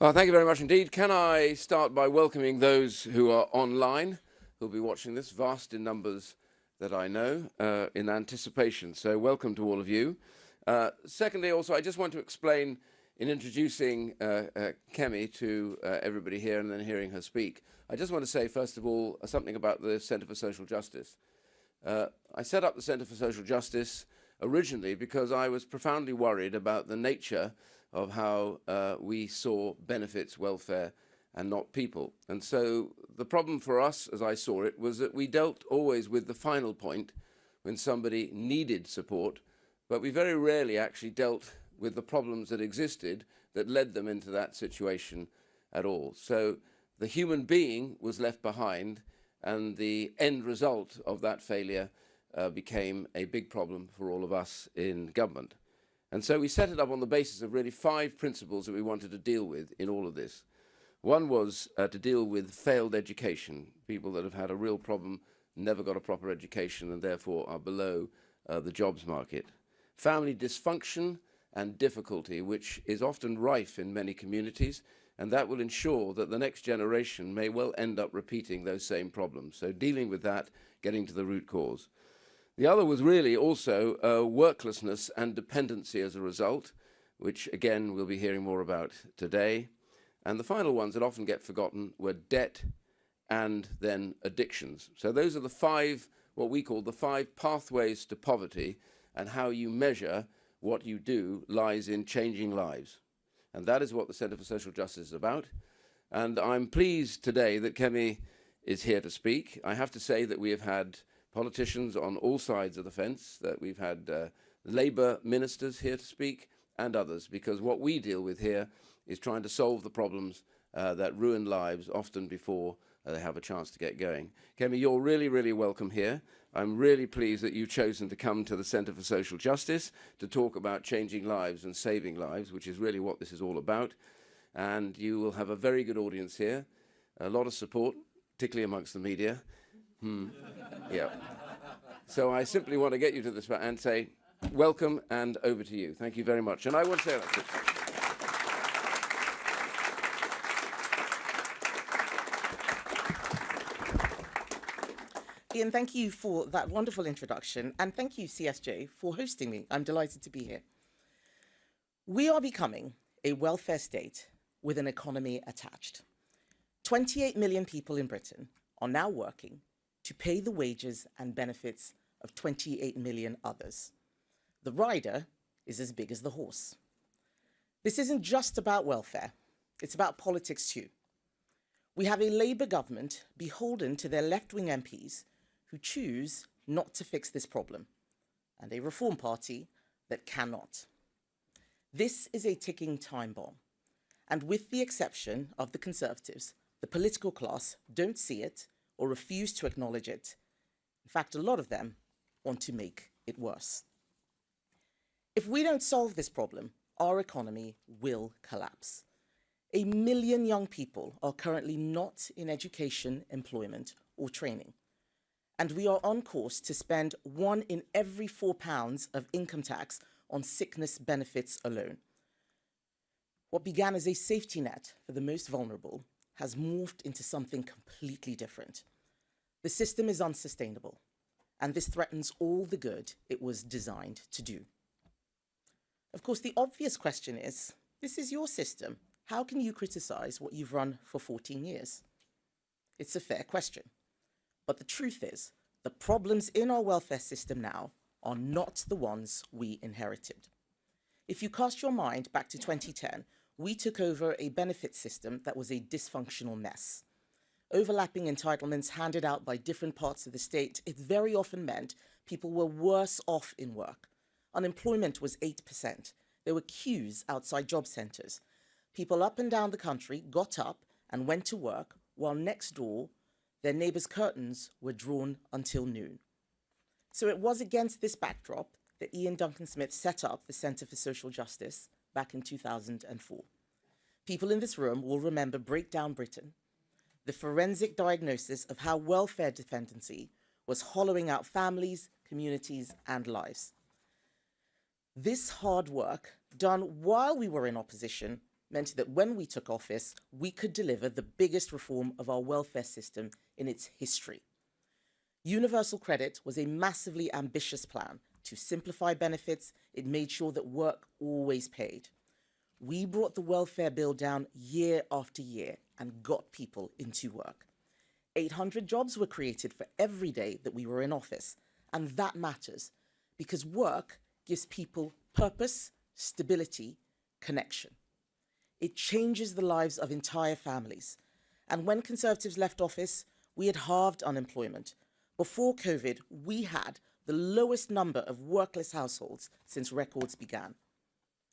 Well, thank you very much indeed. Can I start by welcoming those who are online, who'll be watching this, vast in numbers that I know, in anticipation. So welcome to all of you. Secondly, also, I just want to explain in introducing Kemi to everybody here and then hearing her speak. I just want to say, first of all, something about the Centre for Social Justice. I set up the Centre for Social Justice originally because I was profoundly worried about the nature of how we saw benefits, welfare, and not people. And so the problem for us, as I saw it, was that we dealt always with the final point when somebody needed support, but we very rarely actually dealt with the problems that existed that led them into that situation at all. So the human being was left behind, and the end result of that failure became a big problem for all of us in government. And so we set it up on the basis of really 5 principles that we wanted to deal with in all of this. One was to deal with failed education, people that have had a real problem, never got a proper education, and therefore are below the jobs market. Family dysfunction and difficulty, which is often rife in many communities, and that will ensure that the next generation may well end up repeating those same problems. So dealing with that, getting to the root cause. The other was really also worklessness and dependency as a result, which again we'll be hearing more about today. And the final ones that often get forgotten were debt and then addictions. So those are the 5, what we call the 5 pathways to poverty, and how you measure what you do lies in changing lives. And that is what the Centre for Social Justice is about. And I'm pleased today that Kemi is here to speak. I have to say that we have had politicians on all sides of the fence, that we've had Labour ministers here to speak and others, because what we deal with here is trying to solve the problems that ruin lives often before they have a chance to get going. Kemi, you're really, really welcome here. I'm really pleased that you've chosen to come to the Centre for Social Justice to talk about changing lives and saving lives, which is really what this is all about. And you will have a very good audience here, a lot of support, particularly amongst the media. Yeah. So I simply want to get you to this and say, welcome and over to you. Thank you very much. And I want to say that. Ian, thank you for that wonderful introduction, and thank you, CSJ, for hosting me. I'm delighted to be here. We are becoming a welfare state with an economy attached. 28 million people in Britain are now working to pay the wages and benefits of 28 million others. The rider is as big as the horse. This isn't just about welfare, it's about politics too. We have a Labour government beholden to their left-wing MPs who choose not to fix this problem, and a Reform Party that cannot. This is a ticking time bomb, and with the exception of the Conservatives, the political class don't see it or refuse to acknowledge it. In fact, a lot of them want to make it worse. If we don't solve this problem, our economy will collapse. 1 million young people are currently not in education, employment, or training. And we are on course to spend 1 in every £4 of income tax on sickness benefits alone. What began as a safety net for the most vulnerable has morphed into something completely different. The system is unsustainable, and this threatens all the good it was designed to do. Of course, the obvious question is, this is your system. How can you criticize what you've run for 14 years? It's a fair question. But the truth is, the problems in our welfare system now are not the ones we inherited. If you cast your mind back to 2010, we took over a benefit system that was a dysfunctional mess. Overlapping entitlements handed out by different parts of the state, it very often meant people were worse off in work. Unemployment was 8%. There were queues outside job centres. People up and down the country got up and went to work, while next door, their neighbours' curtains were drawn until noon. So it was against this backdrop that Ian Duncan Smith set up the Centre for Social Justice back in 2004. People in this room will remember Breakdown Britain, the forensic diagnosis of how welfare dependency was hollowing out families, communities, and lives. This hard work, done while we were in opposition, meant that when we took office, we could deliver the biggest reform of our welfare system in its history. Universal credit was a massively ambitious plan to simplify benefits. It made sure that work always paid. We brought the welfare bill down year after year and got people into work. 800 jobs were created for every day that we were in office, and that matters because work gives people purpose, stability, connection. It changes the lives of entire families. And when Conservatives left office, we had halved unemployment. Before COVID, we had the lowest number of workless households since records began.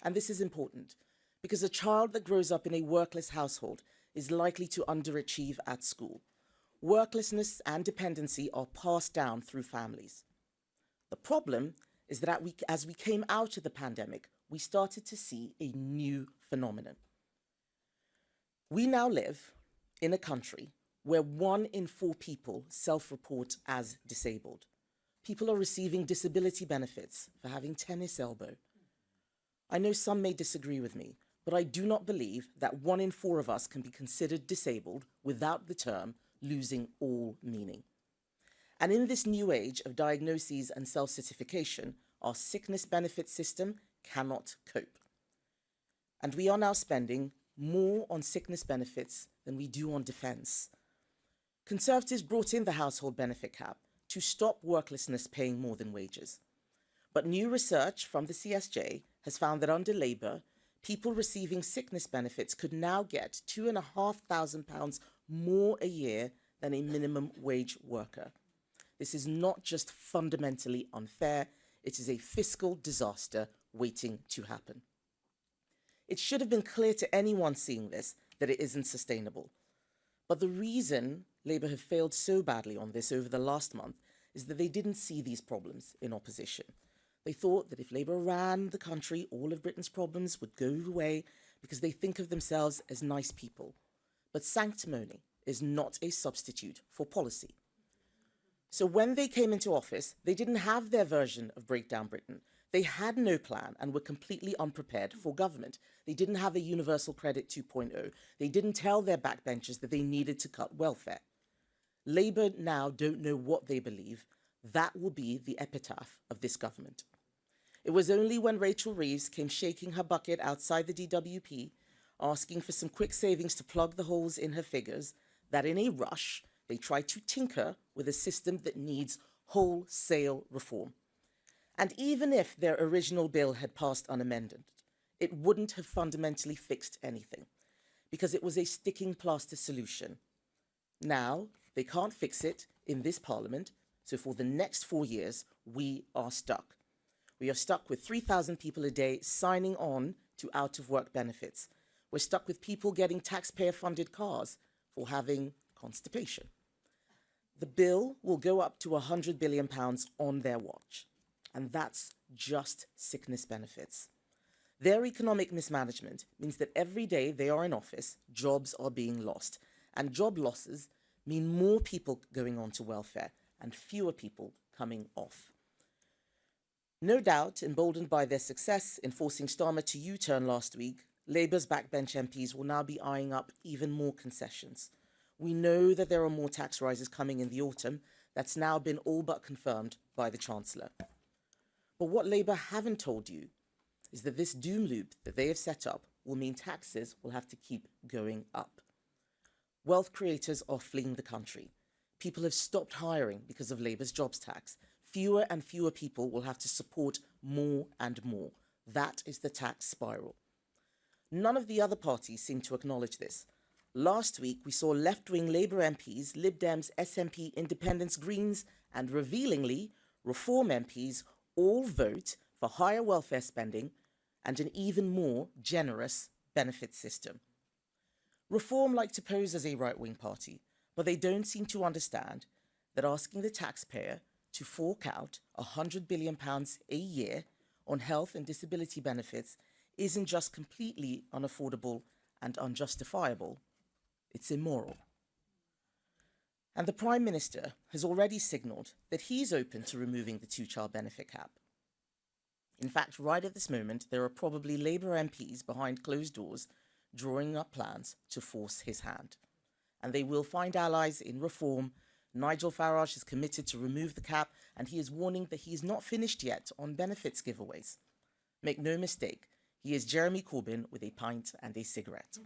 And this is important because a child that grows up in a workless household is likely to underachieve at school. Worklessness and dependency are passed down through families. The problem is that as we came out of the pandemic, we started to see a new phenomenon. We now live in a country where 1 in 4 people self-report as disabled. People are receiving disability benefits for having tennis elbow. I know some may disagree with me, but I do not believe that 1 in 4 of us can be considered disabled without the term losing all meaning. And in this new age of diagnoses and self-certification, our sickness benefit system cannot cope. And we are now spending more on sickness benefits than we do on defence. Conservatives brought in the household benefit cap to stop worklessness paying more than wages. But new research from the CSJ has found that under Labour, people receiving sickness benefits could now get £2,500 more a year than a minimum wage worker. This is not just fundamentally unfair, it is a fiscal disaster waiting to happen. It should have been clear to anyone seeing this that it isn't sustainable. But the reason Labour have failed so badly on this over the last month is that they didn't see these problems in opposition. They thought that if Labour ran the country, all of Britain's problems would go away because they think of themselves as nice people. But sanctimony is not a substitute for policy. So when they came into office, they didn't have their version of Breakdown Britain. They had no plan and were completely unprepared for government. They didn't have a Universal Credit 2.0. They didn't tell their backbenchers that they needed to cut welfare. Labour now don't know what they believe. That will be the epitaph of this government. It was only when Rachel Reeves came shaking her bucket outside the DWP, asking for some quick savings to plug the holes in her figures, that in a rush, they tried to tinker with a system that needs wholesale reform. And even if their original bill had passed unamended, it wouldn't have fundamentally fixed anything because it was a sticking plaster solution. Now, they can't fix it in this parliament, so for the next 4 years, we are stuck. We are stuck with 3,000 people a day signing on to out-of-work benefits. We're stuck with people getting taxpayer-funded cars for having constipation. The bill will go up to £100 billion on their watch, and that's just sickness benefits. Their economic mismanagement means that every day they are in office, jobs are being lost, and job losses mean more people going on to welfare and fewer people coming off. No doubt, emboldened by their success in forcing Starmer to U-turn last week, Labour's backbench MPs will now be eyeing up even more concessions. We know that there are more tax rises coming in the autumn. That's now been all but confirmed by the Chancellor. But what Labour haven't told you is that this doom loop that they have set up will mean taxes will have to keep going up. Wealth creators are fleeing the country. People have stopped hiring because of Labour's jobs tax. Fewer and fewer people will have to support more and more. That is the tax spiral. None of the other parties seem to acknowledge this. Last week, we saw left-wing Labour MPs, Lib Dems, SNP, Independents, Greens, and revealingly, Reform MPs all vote for higher welfare spending and an even more generous benefit system. Reform like to pose as a right-wing party, but they don't seem to understand that asking the taxpayer to fork out £100 billion a year on health and disability benefits isn't just completely unaffordable and unjustifiable, it's immoral. And the Prime Minister has already signalled that he's open to removing the two-child benefit cap. In fact, right at this moment, there are probably Labour MPs behind closed doors drawing up plans to force his hand. And they will find allies in reform. Nigel Farage is committed to remove the cap, and he is warning that he is not finished yet on benefits giveaways. Make no mistake, he is Jeremy Corbyn with a pint and a cigarette.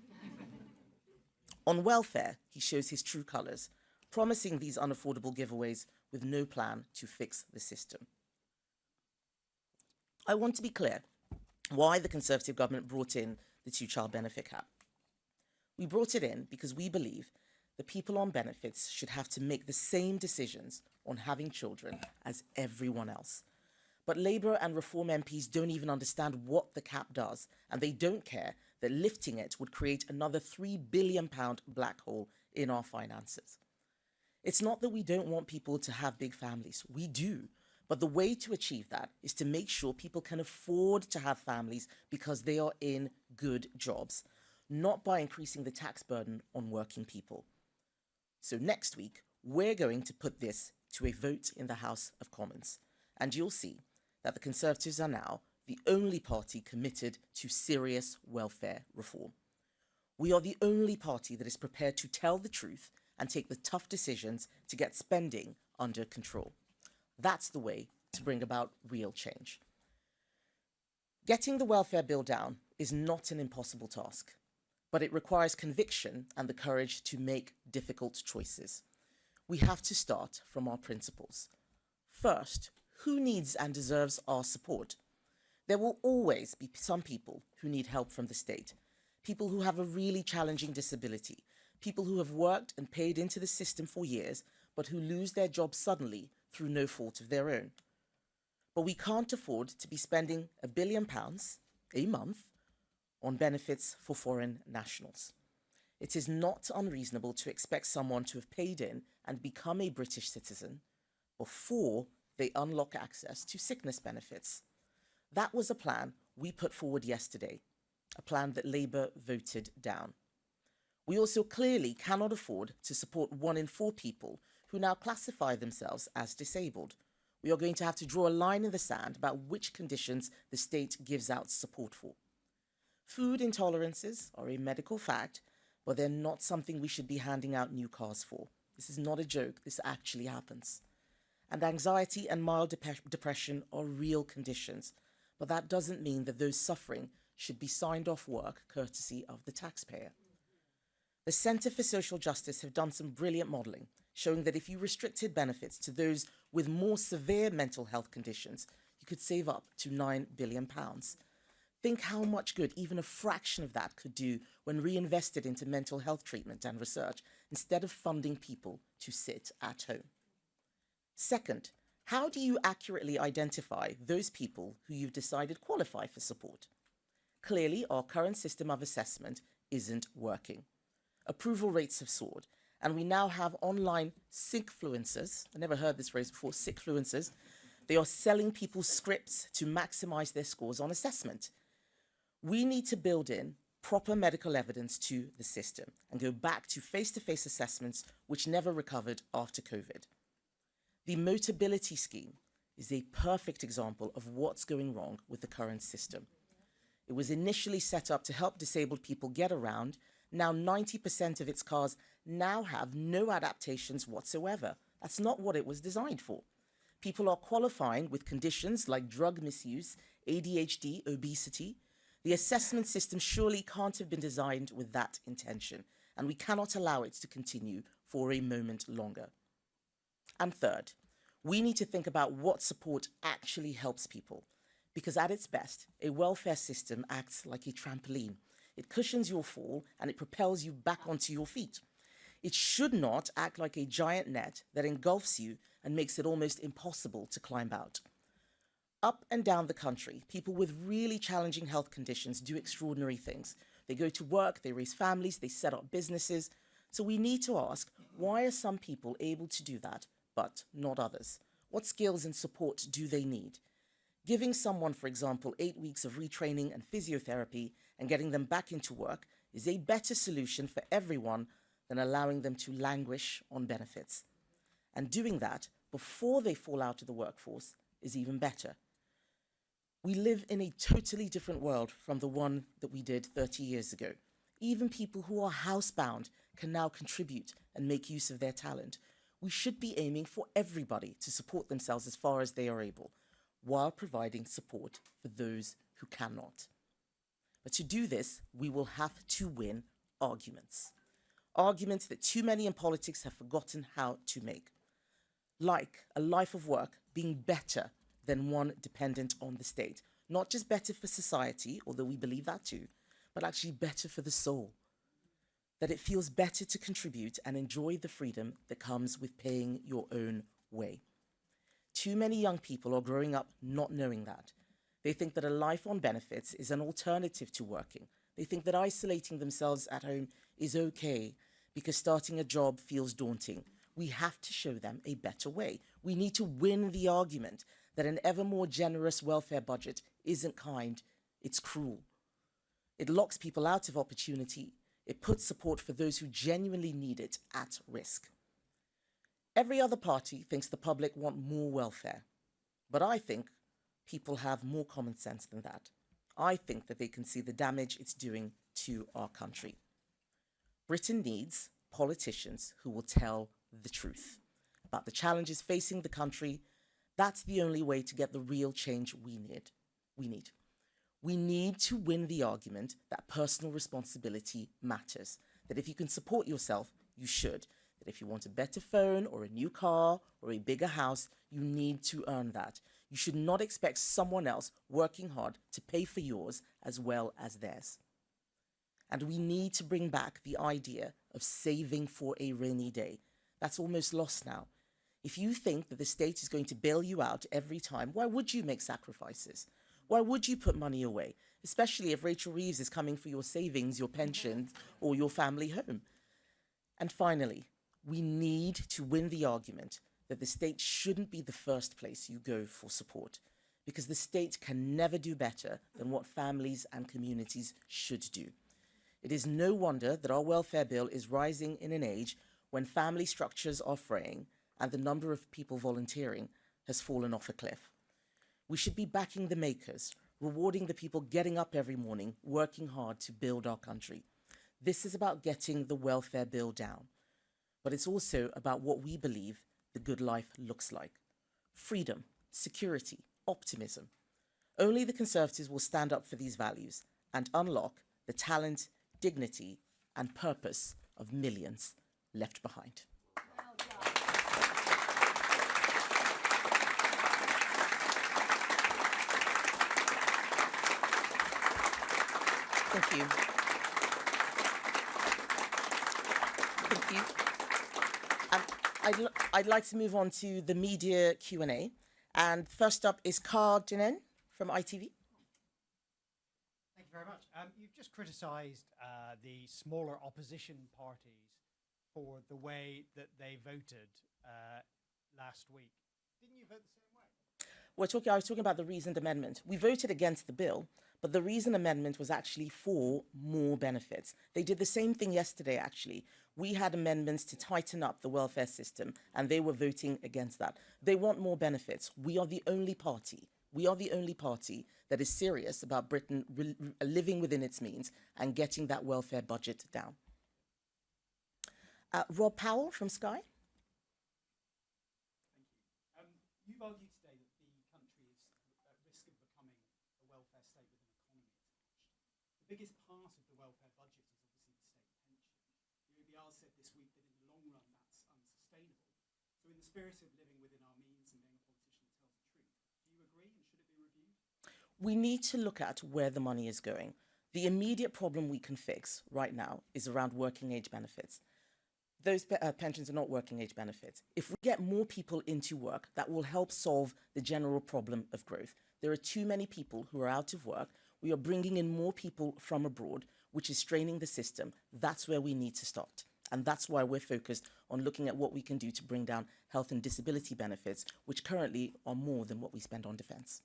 On welfare, he shows his true colours, promising these unaffordable giveaways with no plan to fix the system. I want to be clear why the Conservative government brought in the two-child benefit cap. We brought it in because we believe that people on benefits should have to make the same decisions on having children as everyone else. But Labour and Reform MPs don't even understand what the cap does, and they don't care that lifting it would create another £3 billion black hole in our finances. It's not that we don't want people to have big families. We do. But the way to achieve that is to make sure people can afford to have families because they are in good jobs, not by increasing the tax burden on working people. So next week, we're going to put this to a vote in the House of Commons, and you'll see that the Conservatives are now the only party committed to serious welfare reform. We are the only party that is prepared to tell the truth and take the tough decisions to get spending under control. That's the way to bring about real change. Getting the welfare bill down is not an impossible task, but it requires conviction and the courage to make difficult choices. We have to start from our principles. First, who needs and deserves our support? There will always be some people who need help from the state, people who have a really challenging disability, people who have worked and paid into the system for years, but who lose their jobs suddenly through no fault of their own. But we can't afford to be spending £1 billion a month on benefits for foreign nationals. It is not unreasonable to expect someone to have paid in and become a British citizen before they unlock access to sickness benefits. That was a plan we put forward yesterday, a plan that Labour voted down. We also clearly cannot afford to support 1 in 4 people who now classify themselves as disabled. We are going to have to draw a line in the sand about which conditions the state gives out support for. Food intolerances are a medical fact, but they're not something we should be handing out new cars for. This is not a joke, this actually happens. And anxiety and mild depression are real conditions, but that doesn't mean that those suffering should be signed off work courtesy of the taxpayer. The Centre for Social Justice have done some brilliant modelling, showing that if you restricted benefits to those with more severe mental health conditions, you could save up to £9 billion. Think how much good even a fraction of that could do when reinvested into mental health treatment and research, instead of funding people to sit at home. Second, how do you accurately identify those people who you've decided qualify for support? Clearly, our current system of assessment isn't working. Approval rates have soared, and we now have online sickfluencers. I never heard this phrase before, sickfluencers. They are selling people scripts to maximize their scores on assessment. We need to build in proper medical evidence to the system and go back to face-to-face assessments which never recovered after COVID. The Motability Scheme is a perfect example of what's going wrong with the current system. It was initially set up to help disabled people get around. Now 90% of its cars now have no adaptations whatsoever. That's not what it was designed for. People are qualifying with conditions like drug misuse, ADHD, obesity. The assessment system surely can't have been designed with that intention, and we cannot allow it to continue for a moment longer. And third, we need to think about what support actually helps people, because at its best, a welfare system acts like a trampoline. It cushions your fall and it propels you back onto your feet. It should not act like a giant net that engulfs you and makes it almost impossible to climb out. Up and down the country, people with really challenging health conditions do extraordinary things. They go to work, they raise families, they set up businesses. So we need to ask, why are some people able to do that, but not others? What skills and support do they need? Giving someone, for example, 8 weeks of retraining and physiotherapy and getting them back into work is a better solution for everyone than allowing them to languish on benefits. And doing that before they fall out of the workforce is even better. We live in a totally different world from the one that we did 30 years ago. Even people who are housebound can now contribute and make use of their talent. We should be aiming for everybody to support themselves as far as they are able, while providing support for those who cannot. But to do this, we will have to win arguments. Arguments that too many in politics have forgotten how to make. Like a life of work being better than one dependent on the state. Not just better for society, although we believe that too, but actually better for the soul. That it feels better to contribute and enjoy the freedom that comes with paying your own way. Too many young people are growing up not knowing that. They think that a life on benefits is an alternative to working. They think that isolating themselves at home is okay because starting a job feels daunting. We have to show them a better way. We need to win the argument that an ever more generous welfare budget isn't kind, it's cruel. It locks people out of opportunity. It puts support for those who genuinely need it at risk. Every other party thinks the public want more welfare, but I think people have more common sense than that. I think that they can see the damage it's doing to our country. Britain needs politicians who will tell the truth about the challenges facing the country. That's the only way to get the real change we need. We need to win the argument that personal responsibility matters. That if you can support yourself, you should. That if you want a better phone or a new car or a bigger house, you need to earn that. You should not expect someone else working hard to pay for yours as well as theirs. And we need to bring back the idea of saving for a rainy day. That's almost lost now. If you think that the state is going to bail you out every time, why would you make sacrifices? Why would you put money away? Especially if Rachel Reeves is coming for your savings, your pension, or your family home. And finally, we need to win the argument that the state shouldn't be the first place you go for support, because the state can never do better than what families and communities should do. It is no wonder that our welfare bill is rising in an age when family structures are fraying and the number of people volunteering has fallen off a cliff. We should be backing the makers, rewarding the people getting up every morning, working hard to build our country. This is about getting the welfare bill down, but it's also about what we believe the good life looks like. Freedom, security, optimism. Only the Conservatives will stand up for these values and unlock the talent, dignity, and purpose of millions left behind. Thank you. Thank you. I'd like to move on to the media Q&A. And first up is Car Dinen from ITV. Thank you very much. You've just criticised the smaller opposition parties for the way that they voted last week. Didn't you vote the same way? I was talking about the reasoned amendment. We voted against the bill, but the reasoned amendment was actually for more benefits. They did the same thing yesterday, actually. We had amendments to tighten up the welfare system, and they were voting against that. They want more benefits. We are the only party that is serious about Britain living within its means and getting that welfare budget down. Rob Powell from Sky. Thank you. You've argued today that the country is at risk of becoming a welfare state with an economy attached. The biggest part of the welfare budget is obviously the state pension. The OBR said this week that in the long run that's unsustainable. So in the spirit of living within our means and being a politician that tells the truth, do you agree, and should it be reviewed? We need to look at where the money is going. The immediate problem we can fix right now is around working age benefits. Those pensions are not working age benefits. If we get more people into work, that will help solve the general problem of growth. There are too many people who are out of work. We are bringing in more people from abroad, which is straining the system. That's where we need to start. And that's why we're focused on looking at what we can do to bring down health and disability benefits, which currently are more than what we spend on defence.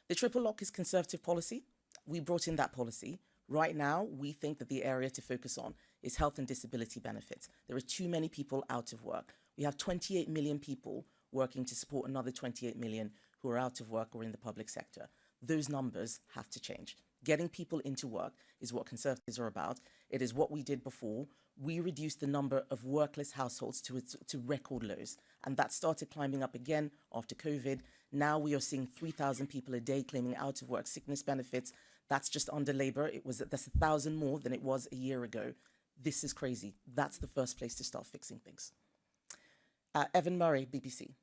The triple lock is Conservative policy. We brought in that policy. Right now, we think that the area to focus on is health and disability benefits. There are too many people out of work. We have 28 million people working to support another 28 million who are out of work or in the public sector. Those numbers have to change. Getting people into work is what Conservatives are about. It is what we did before. We reduced the number of workless households to record lows, and that started climbing up again after COVID. Now we are seeing 3,000 people a day claiming out of work sickness benefits. That's just under Labour. That's 1,000 more than it was a year ago. This is crazy. That's the first place to start fixing things. Evan Murray, BBC.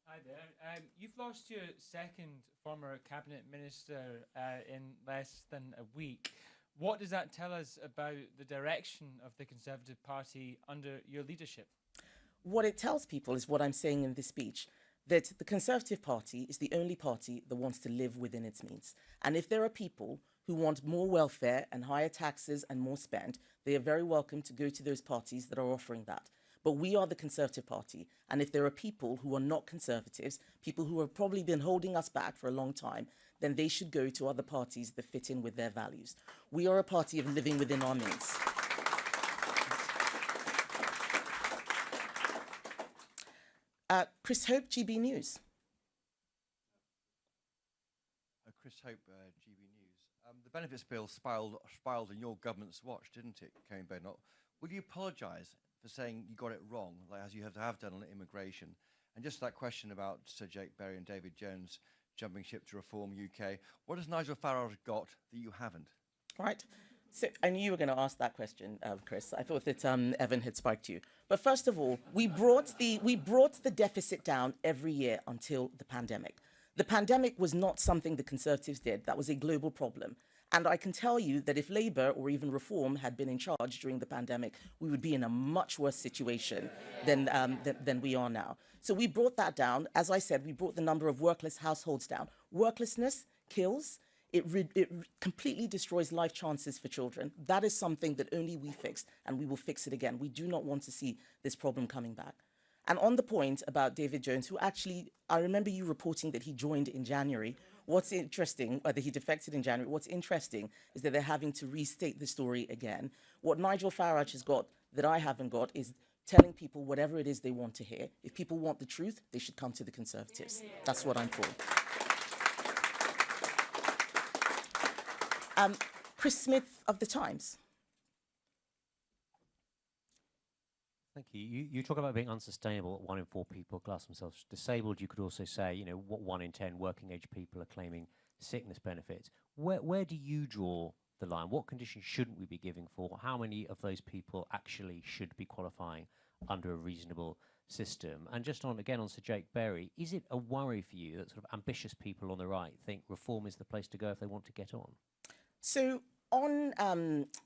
Hi there. You've lost your second former cabinet minister in less than a week. What does that tell us about the direction of the Conservative Party under your leadership? What it tells people is what I'm saying in this speech, that the Conservative Party is the only party that wants to live within its means. And if there are people who want more welfare and higher taxes and more spend, they are very welcome to go to those parties that are offering that. But we are the Conservative Party. And if there are people who are not Conservatives, people who have probably been holding us back for a long time, then they should go to other parties that fit in with their values. We are a party of living within our means. Chris Hope, GB News. Chris Hope, GB News. The benefits bill spiraled on your government's watch, didn't it, Kemi Badenoch? Will you apologise for saying you got it wrong, like as you have done on immigration? And just that question about Sir Jake Berry and David Jones jumping ship to reform UK, what has Nigel Farage got that you haven't? Right. So I knew you were going to ask that question, Chris. I thought that Evan had spiked you. But first of all, we brought the deficit down every year until the pandemic. The pandemic was not something the Conservatives did. That was a global problem. And I can tell you that if Labour or even Reform had been in charge during the pandemic, we would be in a much worse situation than we are now. So we brought that down. As I said, we brought the number of workless households down. Worklessness kills. It completely destroys life chances for children. That is something that only we fixed, and we will fix it again. We do not want to see this problem coming back. And on the point about David Jones, who actually, I remember you reporting that he joined in January. What's interesting, whether he defected in January, what's interesting is that they're having to restate the story again. What Nigel Farage has got that I haven't got is telling people whatever it is they want to hear. If people want the truth, they should come to the Conservatives. That's what I'm for. Chris Smith of The Times. Thank you. You talk about being unsustainable. 1 in 4 people class themselves disabled. You could also say, you know, what 1 in 10 working age people are claiming sickness benefits. Where do you draw the line? What conditions shouldn't we be giving for? How many of those people actually should be qualifying under a reasonable system? And just on Sir Jake Berry, is it a worry for you that sort of ambitious people on the right think reform is the place to go if they want to get on? So on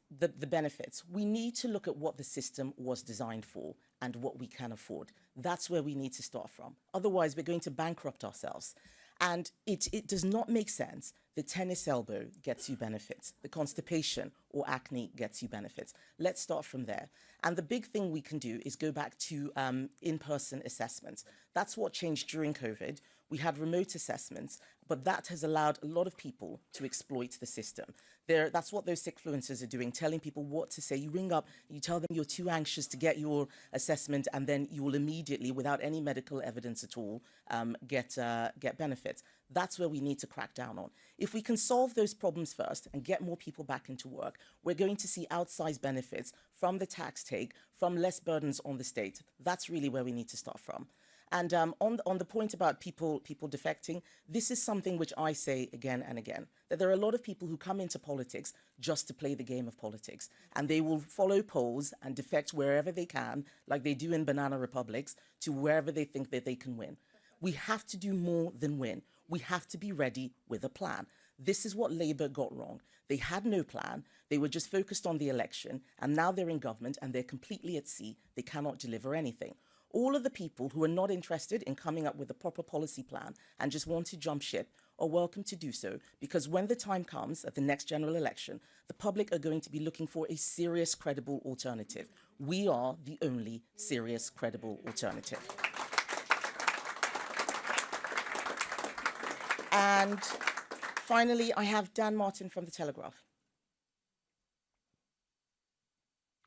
the benefits, we need to look at what the system was designed for and what we can afford. That's where we need to start from. Otherwise, we're going to bankrupt ourselves. And it does not make sense that tennis elbow gets you benefits, the constipation or acne gets you benefits. Let's start from there. And the big thing we can do is go back to in-person assessments. That's what changed during COVID. We had remote assessments, but that has allowed a lot of people to exploit the system. That's what those sickfluencers are doing, telling people what to say. You ring up, you tell them you're too anxious to get your assessment, and then you will immediately, without any medical evidence at all, get benefits. That's where we need to crack down on. If we can solve those problems first and get more people back into work, we're going to see outsized benefits from the tax take, from less burdens on the state. That's really where we need to start from. And on the point about people defecting, this is something which I say again and again, that there are a lot of people who come into politics just to play the game of politics. And they will follow polls and defect wherever they can, like they do in banana republics, to wherever they think that they can win. We have to do more than win. We have to be ready with a plan. This is what Labour got wrong. They had no plan. They were just focused on the election. And now they're in government and they're completely at sea. They cannot deliver anything. All of the people who are not interested in coming up with a proper policy plan and just want to jump ship are welcome to do so, because when the time comes at the next general election, the public are going to be looking for a serious, credible alternative. We are the only serious, credible alternative. And finally, I have Dan Martin from The Telegraph.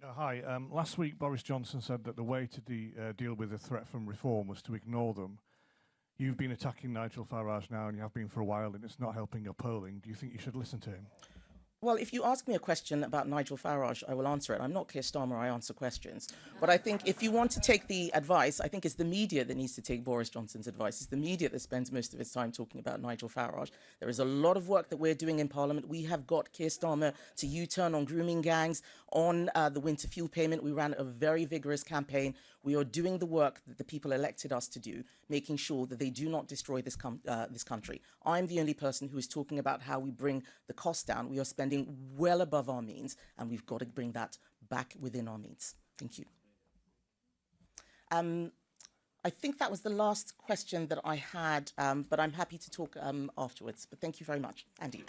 Hi. Last week, Boris Johnson said that the way to deal with the threat from reform was to ignore them. You've been attacking Nigel Farage now, and you have been for a while, and it's not helping your polling. Do you think you should listen to him? Well, if you ask me a question about Nigel Farage, I will answer it. I'm not Keir Starmer, I answer questions. But I think if you want to take the advice, I think it's the media that needs to take Boris Johnson's advice. It's the media that spends most of its time talking about Nigel Farage. There is a lot of work that we're doing in Parliament. We have got Keir Starmer to U-turn on grooming gangs, on the winter fuel payment. We ran a very vigorous campaign. We are doing the work that the people elected us to do, making sure that they do not destroy this country. I'm the only person who is talking about how we bring the cost down. We are spending well above our means, and we've got to bring that back within our means. Thank you. I think that was the last question that I had, but I'm happy to talk afterwards. But thank you very much. Andy.